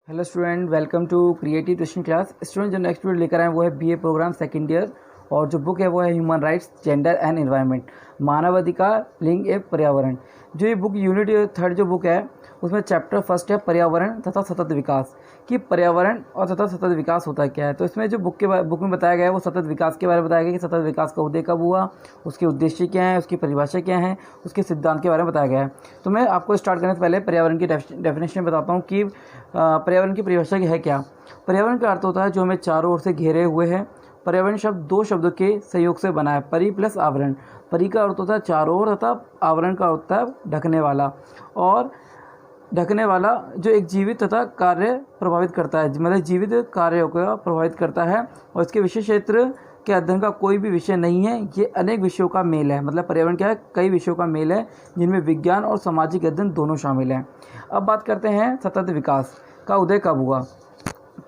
Hello student, welcome to creative tuition class. Student जो next video लेकर आए वो है बीए प्रोग्राम सेकेंड ईयर, और जो बुक है वो है human rights, gender and environment, मानवाधिकार, लिंग एवं पर्यावरण। जो ये बुक यूनिट थर्ड जो बुक है उसमें चैप्टर फर्स्ट है पर्यावरण तथा सतत विकास, कि पर्यावरण और तथा सतत विकास होता क्या है। तो इसमें जो बुक में बताया गया है वो सतत विकास के बारे में बताया गया कि सतत विकास का उदय कब हुआ, उसके उद्देश्य क्या हैं, उसकी परिभाषा क्या है, उसके सिद्धांत के बारे में बताया गया है। तो मैं आपको स्टार्ट करने से पहले पर्यावरण की डेफिनेशन बताता हूँ कि पर्यावरण की परिभाषा है क्या। पर्यावरण का अर्थ होता है जो हमें चारों ओर से घेरे हुए है। पर्यावरण शब्द दो शब्दों के सहयोग से बना है, परि प्लस आवरण। परि का अर्थ होता है चारों ओर तथा आवरण का अर्थ होता है ढकने वाला, और ढकने वाला जो एक जीवित तथा कार्य प्रभावित करता है, मतलब जीवित कार्यों को प्रभावित करता है। और इसके विषय क्षेत्र के अध्ययन का कोई भी विषय नहीं है, ये अनेक विषयों का मेल है। मतलब पर्यावरण क्या है, कई विषयों का मेल है जिनमें विज्ञान और सामाजिक अध्ययन दोनों शामिल हैं। अब बात करते हैं सतत विकास का उदय कब हुआ।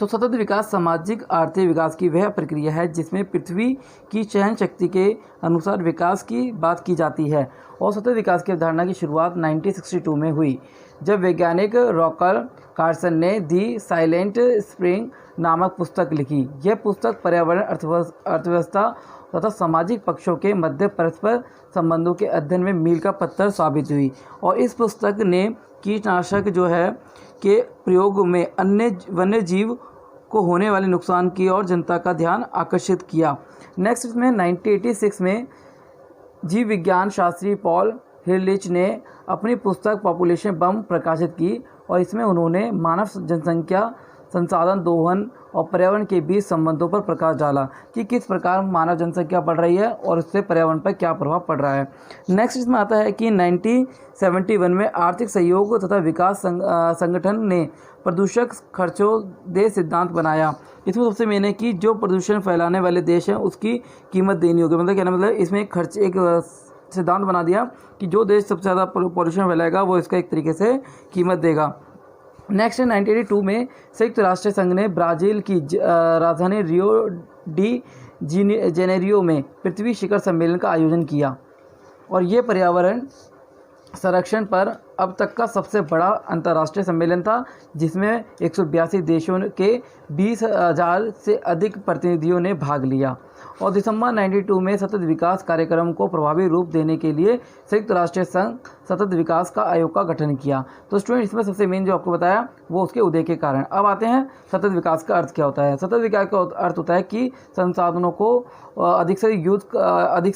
तो सतत विकास सामाजिक आर्थिक विकास की वह प्रक्रिया है जिसमें पृथ्वी की सहन शक्ति के अनुसार विकास की बात की जाती है। और सतत विकास की अवधारणा की शुरुआत 1962 में हुई, जब वैज्ञानिक रॉकर कार्सन ने दी साइलेंट स्प्रिंग नामक पुस्तक लिखी। यह पुस्तक पर्यावरण, अर्थव्यवस्था तथा सामाजिक पक्षों के मध्य परस्पर संबंधों के अध्ययन में मील का पत्थर साबित हुई। और इस पुस्तक ने कीटनाशक जो है के प्रयोग में अन्य वन्य जीव को होने वाले नुकसान की और जनता का ध्यान आकर्षित किया। नेक्स्ट इसमें 1986 में जीव विज्ञान शास्त्री पॉल हिरलिच ने अपनी पुस्तक पॉपुलेशन बम प्रकाशित की, और इसमें उन्होंने मानव जनसंख्या, संसाधन दोहन और पर्यावरण के बीच संबंधों पर प्रकाश डाला कि किस प्रकार मानव जनसंख्या बढ़ रही है और उससे पर्यावरण पर क्या प्रभाव पड़ रहा है। नेक्स्ट इसमें आता है कि 1971 में आर्थिक सहयोग तथा विकास संगठन ने प्रदूषक खर्चों दे सिद्धांत बनाया। इसमें सबसे मेन है कि जो प्रदूषण फैलाने वाले देश हैं उसकी कीमत देनी होगी। मतलब क्या ना, मतलब इसमें एक सिद्धांत बना दिया कि जो देश सबसे ज़्यादा पॉल्यूशन फैलाएगा वो इसका एक तरीके से कीमत देगा। नेक्स्ट 1982 में संयुक्त राष्ट्र संघ ने ब्राज़ील की राजधानी रियो डी जेनेरियो में पृथ्वी शिखर सम्मेलन का आयोजन किया, और ये पर्यावरण संरक्षण पर अब तक का सबसे बड़ा अंतर्राष्ट्रीय सम्मेलन था, जिसमें 182 देशों के 20,000 से अधिक प्रतिनिधियों ने भाग लिया। और दिसंबर 92 में सतत विकास कार्यक्रम को प्रभावी रूप देने के लिए संयुक्त राष्ट्र संघ सतत विकास का आयोग का गठन किया। तो स्टूडेंट इसमें सबसे मेन जो आपको बताया वो उसके उदय के कारण। अब आते हैं सतत विकास का अर्थ क्या होता है। सतत विकास का अर्थ होता है कि संसाधनों को अधिक से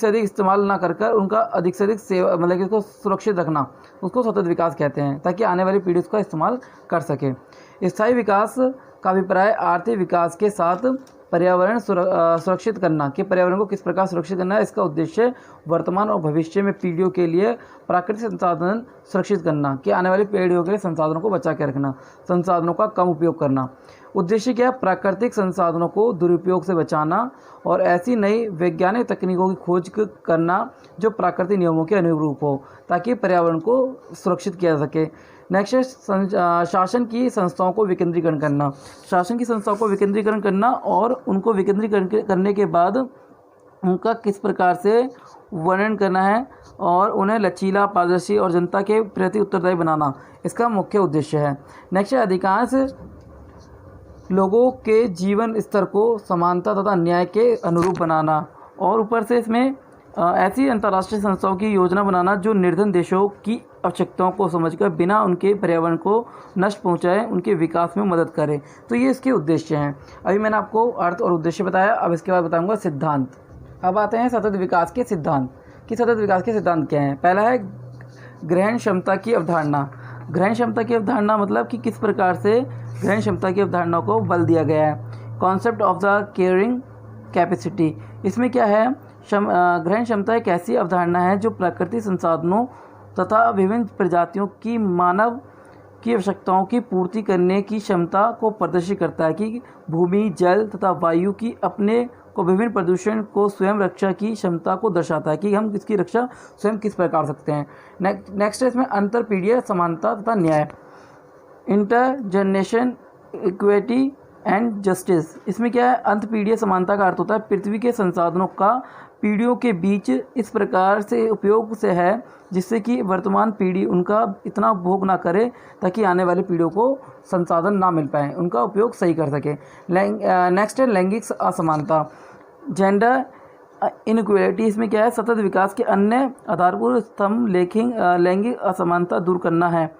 अधिक इस्तेमाल ना कर उनका अधिक से अधिक सेवा, मतलब कि उसको सुरक्षित रखना, उसको सतत विकास कहते हैं, ताकि आने वाली पीढ़ी उसका इस्तेमाल कर सके। स्थायी विकास का अभिप्राय आर्थिक विकास के साथ पर्यावरण सुरक्षित करना, कि पर्यावरण को किस प्रकार सुरक्षित करना है। इसका उद्देश्य वर्तमान और भविष्य में पीढ़ियों के लिए प्राकृतिक संसाधन सुरक्षित करना, कि आने वाली पीढ़ियों के लिए संसाधनों को बचा के रखना, संसाधनों का कम उपयोग करना। उद्देश्य क्या है, प्राकृतिक संसाधनों को दुरुपयोग से बचाना और ऐसी नई वैज्ञानिक तकनीकों की खोज करना जो प्राकृतिक नियमों के अनुरूप हो, ताकि पर्यावरण को सुरक्षित किया जा सके। नेक्स्ट है शासन की संस्थाओं को विकेंद्रीकरण करना। शासन की संस्थाओं को विकेंद्रीकरण करना और उनको विकेंद्रीकरण करने के बाद उनका किस प्रकार से वर्णन करना है और उन्हें लचीला, पारदर्शी और जनता के प्रति उत्तरदायी बनाना, इसका मुख्य उद्देश्य है। नेक्स्ट है अधिकांश लोगों के जीवन स्तर को समानता तथा न्याय के अनुरूप बनाना, और ऊपर से इसमें ऐसी अंतर्राष्ट्रीय संस्थाओं की योजना बनाना जो निर्धन देशों की आवश्यकताओं को समझकर बिना उनके पर्यावरण को नष्ट पहुंचाए उनके विकास में मदद करे। तो ये इसके उद्देश्य हैं। अभी मैंने आपको अर्थ और उद्देश्य बताया, अब इसके बाद बताऊंगा सिद्धांत। अब आते हैं सतत विकास के सिद्धांत, कि सतत विकास के सिद्धांत क्या हैं। पहला है ग्रहण क्षमता की अवधारणा। ग्रहण क्षमता की अवधारणा मतलब कि किस प्रकार से ग्रहण क्षमता की अवधारणा को बल दिया गया है। Concept of the carrying capacity, इसमें क्या है, ग्रहण क्षमता एक ऐसी अवधारणा है जो प्राकृतिक संसाधनों तथा विभिन्न प्रजातियों की मानव की आवश्यकताओं की पूर्ति करने की क्षमता को प्रदर्शित करता है, कि भूमि, जल तथा वायु की अपने को विभिन्न प्रदूषण को स्वयं रक्षा की क्षमता को दर्शाता है, कि हम इसकी रक्षा स्वयं किस प्रकार सकते हैं। नेक्स्ट है इसमें अंतरपीढ़ीय समानता तथा न्याय। इंटरजनरेशन इक्विटी एंड जस्टिस। इसमें क्या है, अंतपीढ़ीय समानता का अर्थ होता है पृथ्वी के संसाधनों का पीढ़ियों के बीच इस प्रकार से उपयोग से है जिससे कि वर्तमान पीढ़ी उनका इतना उपभोग ना करे ताकि आने वाली पीढ़ियों को संसाधन ना मिल पाए, उनका उपयोग सही कर सके। नेक्स्ट है लैंगिक असमानता, जेंडर इनइक्वालिटी। इसमें क्या है, सतत विकास के अन्य आधारभूत स्तंभ लैंगिक असमानता दूर करना है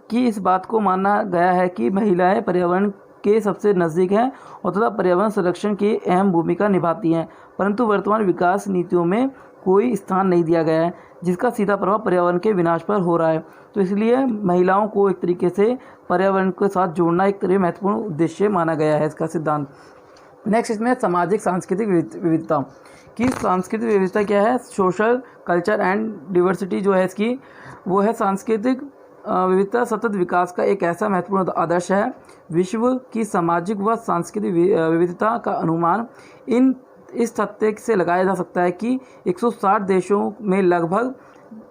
कि इस बात को माना गया है कि महिलाएं पर्यावरण के सबसे नज़दीक हैं और तथा पर्यावरण संरक्षण की अहम भूमिका निभाती हैं, परंतु वर्तमान विकास नीतियों में कोई स्थान नहीं दिया गया है जिसका सीधा प्रभाव पर्यावरण के विनाश पर हो रहा है। तो इसलिए महिलाओं को एक तरीके से पर्यावरण के साथ जोड़ना एक तरह महत्वपूर्ण उद्देश्य माना गया है इसका सिद्धांत। नेक्स्ट इसमें सामाजिक सांस्कृतिक विविधता की सांस्कृतिक विविधता क्या है, सोशल कल्चर एंड डिवर्सिटी जो है इसकी वो है सांस्कृतिक विविधता सतत विकास का एक ऐसा महत्वपूर्ण आदर्श है। विश्व की सामाजिक व सांस्कृतिक विविधता का अनुमान इस तथ्य से लगाया जा सकता है कि 160 देशों में लगभग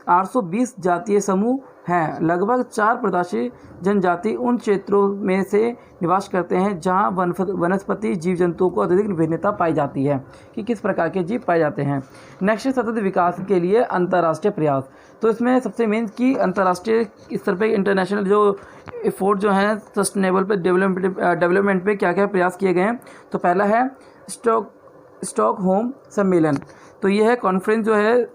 820 जातीय समूह हैं। लगभग 4 प्रदेशी जनजाति उन क्षेत्रों में से निवास करते हैं जहां वनस्पति जीव जंतुओं को अत्यधिक विभिन्नता पाई जाती है कि किस प्रकार के जीव पाए जाते हैं। नेक्स्ट सतत विकास के लिए अंतर्राष्ट्रीय प्रयास। तो इसमें सबसे मेन कि अंतर्राष्ट्रीय स्तर पर इंटरनेशनल जो एफर्ट जो हैं सस्टेनेबल पे डेवलपमेंट पे क्या क्या प्रयास किए गए हैं। तो पहला है स्टॉकहोम सम्मेलन। तो ये है कॉन्फ्रेंस जो है,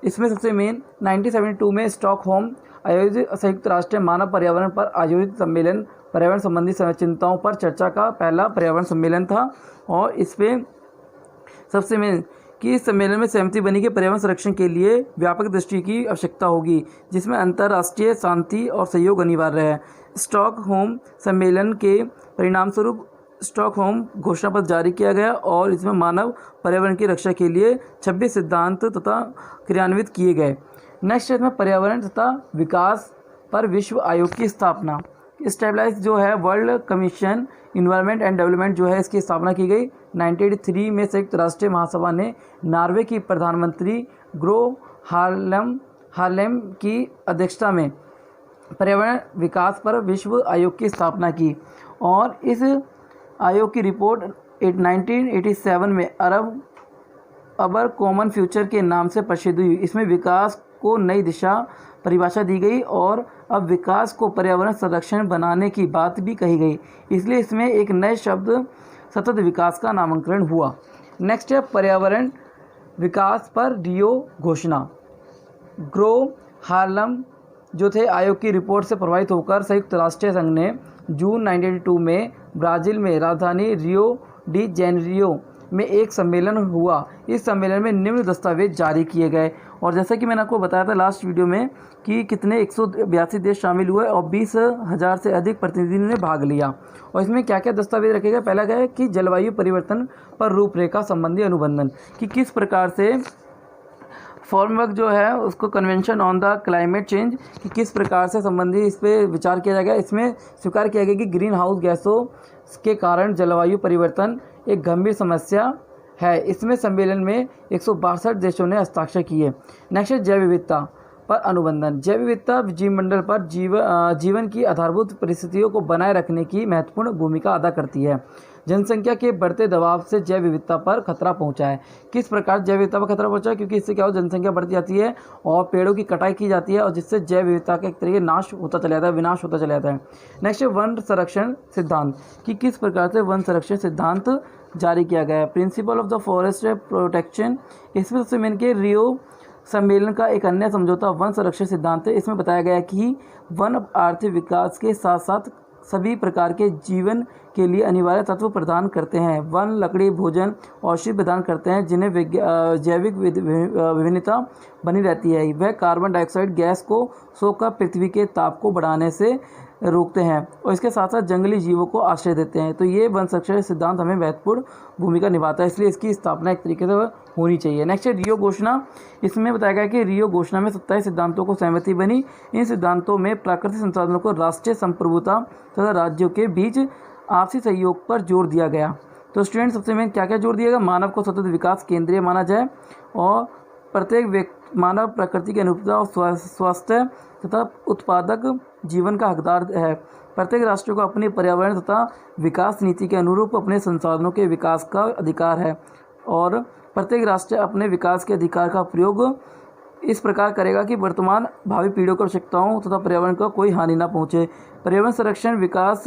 इसमें सबसे मेन 1972 में स्टॉकहोम आयोजित संयुक्त राष्ट्र मानव पर्यावरण पर आयोजित सम्मेलन पर्यावरण संबंधी चिंताओं पर चर्चा का पहला पर्यावरण सम्मेलन था। और इस पर सबसे मेन कि इस सम्मेलन में सहमति बनी कि पर्यावरण संरक्षण के लिए व्यापक दृष्टि की आवश्यकता होगी जिसमें अंतर्राष्ट्रीय शांति और सहयोग अनिवार्य है। स्टॉकहोम सम्मेलन के परिणामस्वरूप स्टॉकहोम घोषणा पत्र जारी किया गया और इसमें मानव पर्यावरण की रक्षा के लिए 26 सिद्धांत तथा क्रियान्वित किए गए। नेक्स्ट इसमें पर्यावरण तथा विकास पर विश्व आयोग की स्थापना। स्टेबलाइज जो है world commission environment and development जो है इसकी स्थापना की गई। 1983 में संयुक्त राष्ट्र महासभा ने नॉर्वे की प्रधानमंत्री ग्रो हार्लेम की अध्यक्षता में पर्यावरण विकास पर विश्व आयोग की स्थापना की और इस आयोग की रिपोर्ट 1987 में अबर कॉमन फ्यूचर के नाम से प्रसिद्ध हुई। इसमें विकास को नई दिशा परिभाषा दी गई और अब विकास को पर्यावरण संरक्षण बनाने की बात भी कही गई, इसलिए इसमें एक नए शब्द सतत विकास का नामकरण हुआ। नेक्स्ट है पर्यावरण विकास पर रियो घोषणा। ग्रो हार्लम जो थे आयोग की रिपोर्ट से प्रभावित होकर संयुक्त राष्ट्र संघ ने जून 1992 में ब्राज़ील में राजधानी रियो डी जेनेरियो में एक सम्मेलन हुआ। इस सम्मेलन में निम्न दस्तावेज जारी किए गए और जैसा कि मैंने आपको बताया था लास्ट वीडियो में कि कितने 182 देश शामिल हुए और 20,000 से अधिक प्रतिनिधियों ने भाग लिया। और इसमें क्या क्या दस्तावेज रखे गए, पहला क्या है कि जलवायु परिवर्तन पर रूपरेखा संबंधी अनुबंधन कि किस प्रकार से फॉर्मवर्क जो है उसको convention on the climate change कि किस प्रकार से संबंधी इस पर विचार किया जाएगा। इसमें स्वीकार किया गया कि ग्रीन हाउस गैसों के कारण जलवायु परिवर्तन एक गंभीर समस्या है। इसमें सम्मेलन में 162 देशों ने हस्ताक्षर किए। नेक्स्ट है जैव विविधता पर अनुबंधन। जैव विविधता जीवमंडल पर जीवन की आधारभूत परिस्थितियों को बनाए रखने की महत्वपूर्ण भूमिका अदा करती है। जनसंख्या के बढ़ते दबाव से जैव विविधता पर खतरा पहुंचा है। किस प्रकार जैव विविधता पर खतरा पहुंचा है, क्योंकि इससे क्या हो जनसंख्या बढ़ती जाती है और पेड़ों की कटाई की जाती है और जिससे जैव विविधता का एक तरीके नाश होता चला जाता है, विनाश होता चला जाता है। नेक्स्ट है वन संरक्षण सिद्धांत कि किस प्रकार से वन संरक्षण सिद्धांत जारी किया गया है। Principle of the forest protection, इसमें सबसे मेन के रियो सम्मेलन का एक अन्य समझौता वन संरक्षण सिद्धांत है। इसमें बताया गया कि वन आर्थिक विकास के साथ साथ सभी प्रकार के जीवन के लिए अनिवार्य तत्व प्रदान करते हैं। वन लकड़ी भोजन औषधि प्रदान करते हैं जिन्हें जैविक विभिन्नता बनी रहती है। वह कार्बन डाइऑक्साइड गैस को सोखकर पृथ्वी के ताप को बढ़ाने से रोकते हैं और इसके साथ साथ जंगली जीवों को आश्रय देते हैं। तो ये वन संरक्षण सिद्धांत हमें महत्वपूर्ण भूमिका निभाता है, इसलिए इसकी स्थापना एक तरीके से होनी चाहिए। नेक्स्ट है रियो घोषणा। इसमें बताया गया कि रियो घोषणा में 27 सिद्धांतों को सहमति बनी। इन सिद्धांतों में प्राकृतिक संसाधनों को राष्ट्रीय संप्रभुता तथा राज्यों के बीच आपसी सहयोग पर जोर दिया गया। तो स्टूडेंट सबसे मेन क्या क्या जोर दिया गया, मानव को सतत विकास केंद्रीय माना जाए और प्रत्येक मानव प्रकृति के अनुरूपता और स्वास्थ्य तथा उत्पादक जीवन का हकदार है। प्रत्येक राष्ट्र को अपनी पर्यावरण तथा विकास नीति के अनुरूप अपने संसाधनों के विकास का अधिकार है और प्रत्येक राष्ट्र अपने विकास के अधिकार का प्रयोग इस प्रकार करेगा कि वर्तमान भावी पीढ़ियों को आवश्यकताओं तथा पर्यावरण को कोई हानि न पहुंचे। पर्यावरण संरक्षण विकास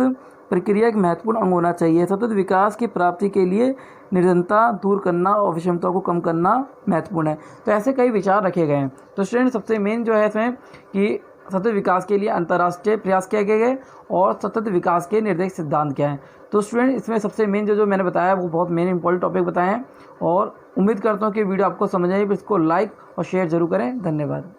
प्रक्रिया एक महत्वपूर्ण अंग होना चाहिए। सतत विकास की प्राप्ति के लिए निर्धनता दूर करना और विषमता को कम करना महत्वपूर्ण है। तो ऐसे कई विचार रखे गए हैं। तो स्टूडेंट सबसे मेन जो है इसमें कि सतत विकास के लिए अंतर्राष्ट्रीय प्रयास किए गए और सतत विकास के निर्देश सिद्धांत क्या हैं। तो स्टूडेंट इसमें सबसे मेन जो मैंने बताया वो बहुत मेन इंपॉर्टेंट टॉपिक बताए हैं और उम्मीद करता हूँ कि वीडियो आपको समझ आई। इसको लाइक और शेयर जरूर करें। धन्यवाद।